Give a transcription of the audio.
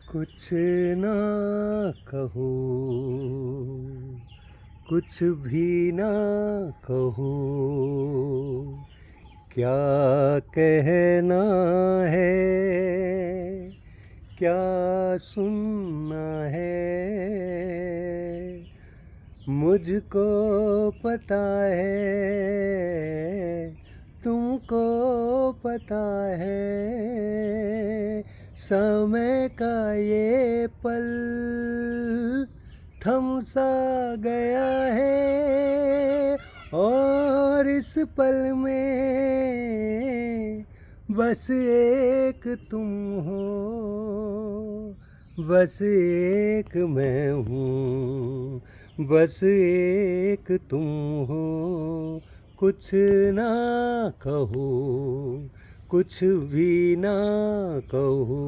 कुछ ना कहो, कुछ भी ना कहो, क्या कहना है, क्या सुनना है। मुझको पता है, तुमको पता है, समय का ये पल थम सा गया है, और इस पल में बस एक तुम हो, बस एक मैं हूँ, बस एक तुम हो। कुछ ना कहो, कुछ भी ना कहो।